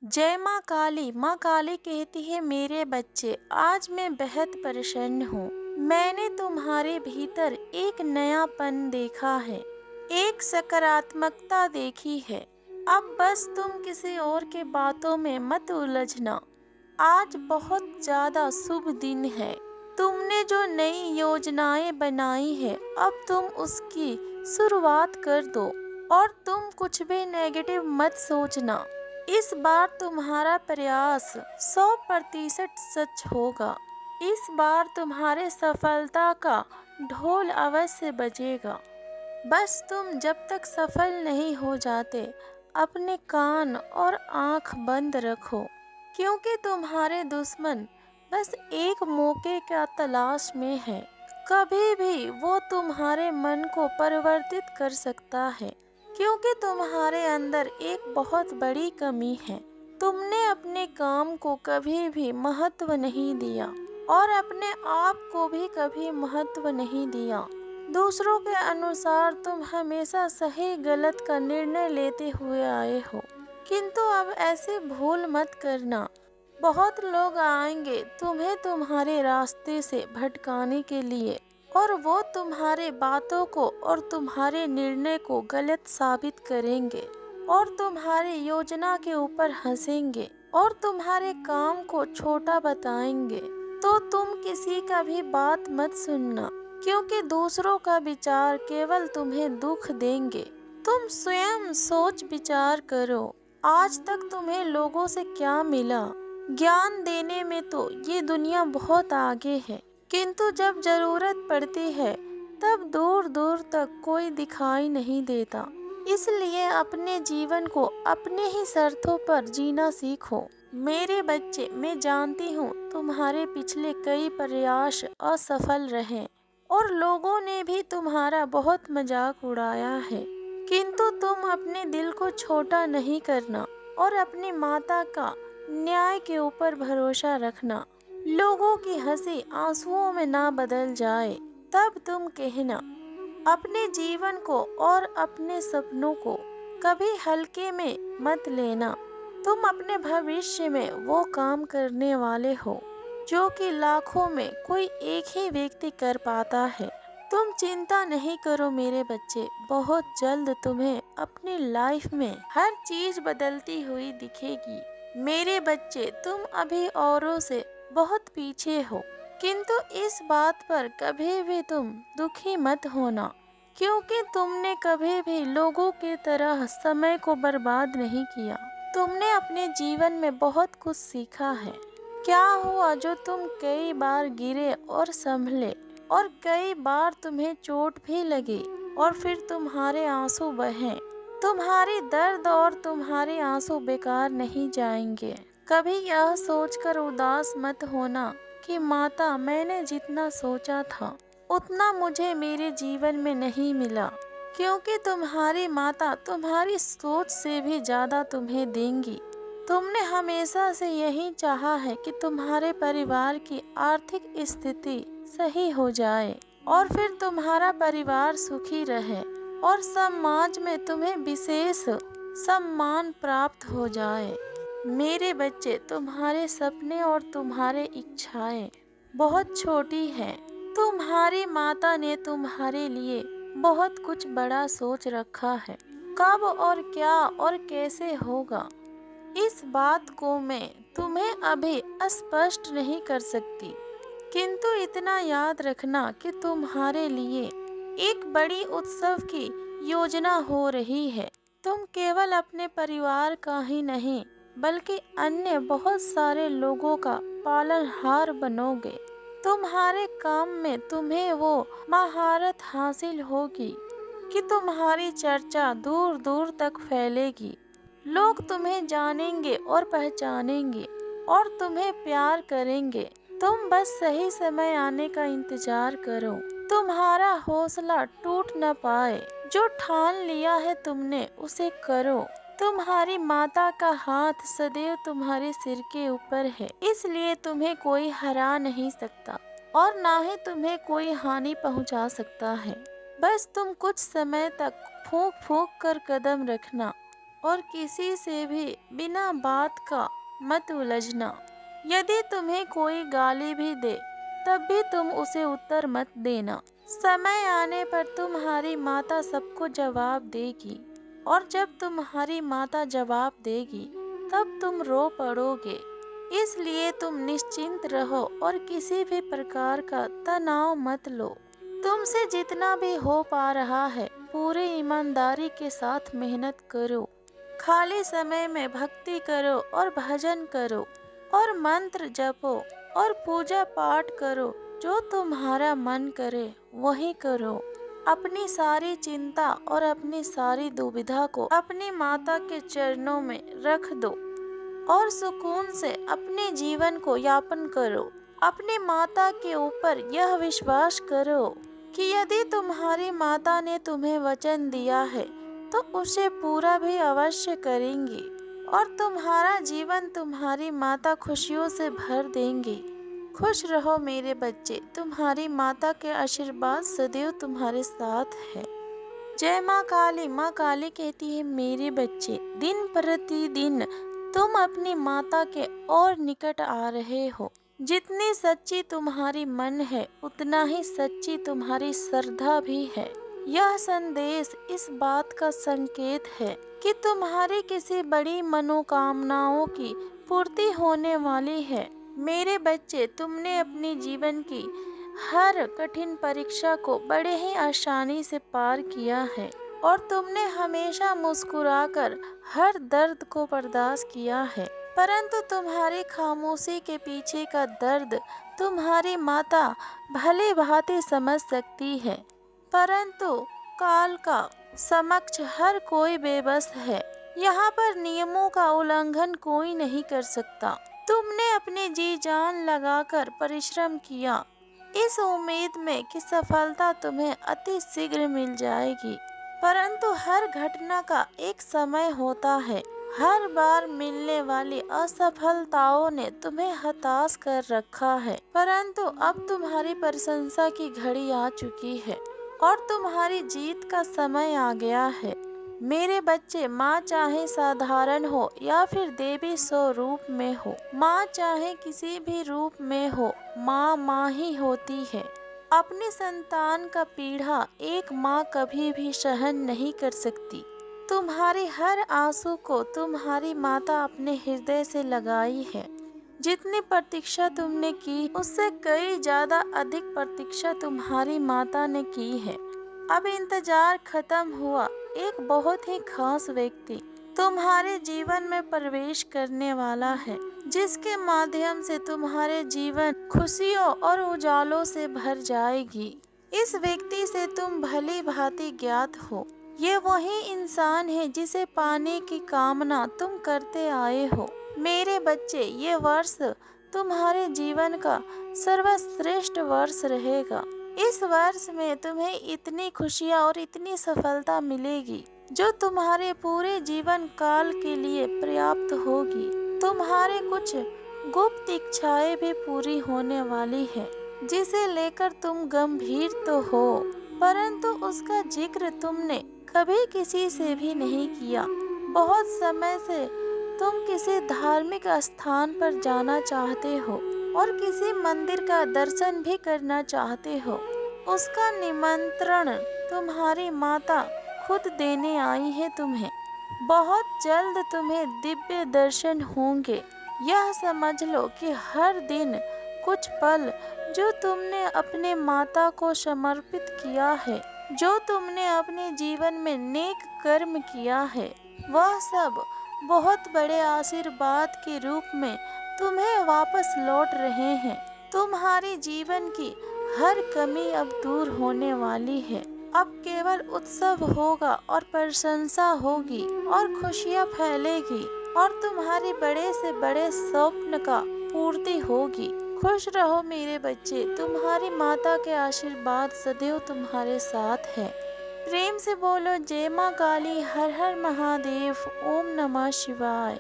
जय माँ काली कहती है, मेरे बच्चे आज मैं बेहद प्रसन्न हूँ। मैंने तुम्हारे भीतर एक नयापन देखा है, एक सकारात्मकता देखी है। अब बस तुम किसी और के बातों में मत उलझना। आज बहुत ज्यादा शुभ दिन है। तुमने जो नई योजनाएं बनाई है, अब तुम उसकी शुरुआत कर दो। और तुम कुछ भी नेगेटिव मत सोचना। इस बार तुम्हारा प्रयास 100% सच होगा। इस बार तुम्हारे सफलता का ढोल अवश्य बजेगा। बस तुम जब तक सफल नहीं हो जाते, अपने कान और आंख बंद रखो, क्योंकि तुम्हारे दुश्मन बस एक मौके का तलाश में है। कभी भी वो तुम्हारे मन को परिवर्तित कर सकता है, क्योंकि तुम्हारे अंदर एक बहुत बड़ी कमी है। तुमने अपने काम को कभी भी महत्व नहीं दिया और अपने आप को भी कभी महत्व नहीं दिया। दूसरों के अनुसार तुम हमेशा सही गलत का निर्णय लेते हुए आए हो, किंतु अब ऐसे भूल मत करना। बहुत लोग आएंगे तुम्हें तुम्हारे रास्ते से भटकाने के लिए, और वो तुम्हारे बातों को और तुम्हारे निर्णय को गलत साबित करेंगे और तुम्हारी योजना के ऊपर हंसेंगे और तुम्हारे काम को छोटा बताएंगे। तो तुम किसी का भी बात मत सुनना, क्योंकि दूसरों का विचार केवल तुम्हें दुख देंगे। तुम स्वयं सोच विचार करो, आज तक तुम्हें लोगों से क्या मिला। ज्ञान देने में तो ये दुनिया बहुत आगे है, किंतु जब जरूरत पड़ती है तब दूर दूर तक कोई दिखाई नहीं देता। इसलिए अपने जीवन को अपने ही शर्तों पर जीना सीखो। मेरे बच्चे, मैं जानती हूँ तुम्हारे पिछले कई प्रयास असफल रहे और लोगों ने भी तुम्हारा बहुत मजाक उड़ाया है, किंतु तुम अपने दिल को छोटा नहीं करना और अपनी माता का न्याय के ऊपर भरोसा रखना। लोगों की हंसी आंसुओं में ना बदल जाए, तब तुम कहना। अपने जीवन को और अपने सपनों को कभी हल्के में मत लेना। तुम अपने भविष्य में वो काम करने वाले हो जो कि लाखों में कोई एक ही व्यक्ति कर पाता है। तुम चिंता नहीं करो मेरे बच्चे, बहुत जल्द तुम्हें अपनी लाइफ में हर चीज बदलती हुई दिखेगी। मेरे बच्चे, तुम अभी औरों से बहुत पीछे हो, किंतु इस बात पर कभी भी तुम दुखी मत होना, क्योंकि तुमने कभी भी लोगों की तरह समय को बर्बाद नहीं किया। तुमने अपने जीवन में बहुत कुछ सीखा है। क्या हुआ जो तुम कई बार गिरे और संभले, और कई बार तुम्हें चोट भी लगी और फिर तुम्हारे आंसू बहे। तुम्हारी दर्द और तुम्हारे आंसू बेकार नहीं जाएंगे। कभी यह सोचकर उदास मत होना कि माता, मैंने जितना सोचा था उतना मुझे मेरे जीवन में नहीं मिला, क्योंकि तुम्हारी माता तुम्हारी सोच से भी ज्यादा तुम्हें देंगी। तुमने हमेशा से यही चाहा है कि तुम्हारे परिवार की आर्थिक स्थिति सही हो जाए और फिर तुम्हारा परिवार सुखी रहे और समाज में तुम्हें विशेष सम्मान प्राप्त हो जाए। मेरे बच्चे, तुम्हारे सपने और तुम्हारे इच्छाएं बहुत छोटी हैं। तुम्हारी माता ने तुम्हारे लिए बहुत कुछ बड़ा सोच रखा है। कब और क्या और कैसे होगा, इस बात को मैं तुम्हें अभी स्पष्ट नहीं कर सकती, किंतु इतना याद रखना कि तुम्हारे लिए एक बड़ी उत्सव की योजना हो रही है। तुम केवल अपने परिवार का ही नहीं, बल्कि अन्य बहुत सारे लोगों का पालनहार बनोगे। तुम्हारे काम में तुम्हें वो महारत हासिल होगी कि तुम्हारी चर्चा दूर दूर तक फैलेगी। लोग तुम्हें जानेंगे और पहचानेंगे और तुम्हें प्यार करेंगे। तुम बस सही समय आने का इंतजार करो। तुम्हारा हौसला टूट न पाए। जो ठान लिया है तुमने, उसे करो। तुम्हारी माता का हाथ सदैव तुम्हारे सिर के ऊपर है, इसलिए तुम्हें कोई हरा नहीं सकता और ना ही तुम्हें कोई हानि पहुंचा सकता है। बस तुम कुछ समय तक फूंक फूंक कर कदम रखना और किसी से भी बिना बात का मत उलझना। यदि तुम्हें कोई गाली भी दे तब भी तुम उसे उत्तर मत देना। समय आने पर तुम्हारी माता सबको जवाब देगी और जब तुम्हारी माता जवाब देगी तब तुम रो पड़ोगे। इसलिए तुम निश्चिंत रहो और किसी भी प्रकार का तनाव मत लो। तुमसे जितना भी हो पा रहा है पूरी ईमानदारी के साथ मेहनत करो। खाली समय में भक्ति करो और भजन करो और मंत्र जपो और पूजा पाठ करो। जो तुम्हारा मन करे वही करो। अपनी सारी चिंता और अपनी सारी दुविधा को अपनी माता के चरणों में रख दो और सुकून से अपने जीवन को यापन करो। अपनी माता के ऊपर यह विश्वास करो कि यदि तुम्हारी माता ने तुम्हें वचन दिया है तो उसे पूरा भी अवश्य करेंगी और तुम्हारा जीवन तुम्हारी माता खुशियों से भर देंगी। खुश रहो मेरे बच्चे, तुम्हारी माता के आशीर्वाद सदैव तुम्हारे साथ है। जय माँ काली। माँ काली कहती है मेरे बच्चे, दिन प्रतिदिन तुम अपनी माता के और निकट आ रहे हो। जितनी सच्ची तुम्हारी मन है उतना ही सच्ची तुम्हारी श्रद्धा भी है। यह संदेश इस बात का संकेत है कि तुम्हारी किसी बड़ी मनोकामनाओं की पूर्ति होने वाली है। मेरे बच्चे, तुमने अपने जीवन की हर कठिन परीक्षा को बड़े ही आसानी से पार किया है और तुमने हमेशा मुस्कुराकर हर दर्द को बर्दाश्त किया है। परंतु तुम्हारी खामोशी के पीछे का दर्द तुम्हारी माता भली भांति समझ सकती है, परंतु काल का समक्ष हर कोई बेबस है। यहाँ पर नियमों का उल्लंघन कोई नहीं कर सकता। तुमने अपनी जी जान लगाकर परिश्रम किया इस उम्मीद में कि सफलता तुम्हें अति शीघ्र मिल जाएगी, परंतु हर घटना का एक समय होता है। हर बार मिलने वाली असफलताओं ने तुम्हें हताश कर रखा है, परंतु अब तुम्हारी प्रशंसा की घड़ी आ चुकी है और तुम्हारी जीत का समय आ गया है। मेरे बच्चे, माँ चाहे साधारण हो या फिर देवी स्वरूप में हो, माँ चाहे किसी भी रूप में हो, माँ माँ ही होती है। अपनी संतान का पीड़ा एक माँ कभी भी सहन नहीं कर सकती। तुम्हारी हर आंसू को तुम्हारी माता अपने हृदय से लगाई है। जितनी प्रतीक्षा तुमने की उससे कई ज्यादा अधिक प्रतीक्षा तुम्हारी माता ने की है। अब इंतजार खत्म हुआ। एक बहुत ही खास व्यक्ति तुम्हारे जीवन में प्रवेश करने वाला है, जिसके माध्यम से तुम्हारे जीवन खुशियों और उजालों से भर जाएगी। इस व्यक्ति से तुम भली भांति ज्ञात हो। ये वही इंसान है जिसे पाने की कामना तुम करते आए हो। मेरे बच्चे, ये वर्ष तुम्हारे जीवन का सर्वश्रेष्ठ वर्ष रहेगा। इस वर्ष में तुम्हें इतनी खुशियाँ और इतनी सफलता मिलेगी जो तुम्हारे पूरे जीवन काल के लिए पर्याप्त होगी। तुम्हारे कुछ गुप्त इच्छाएं भी पूरी होने वाली है, जिसे लेकर तुम गंभीर तो हो, परंतु उसका जिक्र तुमने कभी किसी से भी नहीं किया। बहुत समय से तुम किसी धार्मिक स्थान पर जाना चाहते हो और किसी मंदिर का दर्शन भी करना चाहते हो। उसका निमंत्रण तुम्हारी माता खुद देने आई है तुम्हें। बहुत जल्द तुम्हें दिव्य दर्शन होंगे। यह समझ लो कि हर दिन कुछ पल जो तुमने अपने माता को समर्पित किया है, जो तुमने अपने जीवन में नेक कर्म किया है, वह सब बहुत बड़े आशीर्वाद के रूप में तुम्हें वापस लौट रहे हैं। तुम्हारे जीवन की हर कमी अब दूर होने वाली है। अब केवल उत्सव होगा और प्रशंसा होगी और खुशियाँ फैलेगी और तुम्हारे बड़े से बड़े स्वप्न का पूर्ति होगी। खुश रहो मेरे बच्चे, तुम्हारी माता के आशीर्वाद सदैव तुम्हारे साथ है। प्रेम से बोलो जय माँ काली, हर हर महादेव, ओम नमः शिवाय।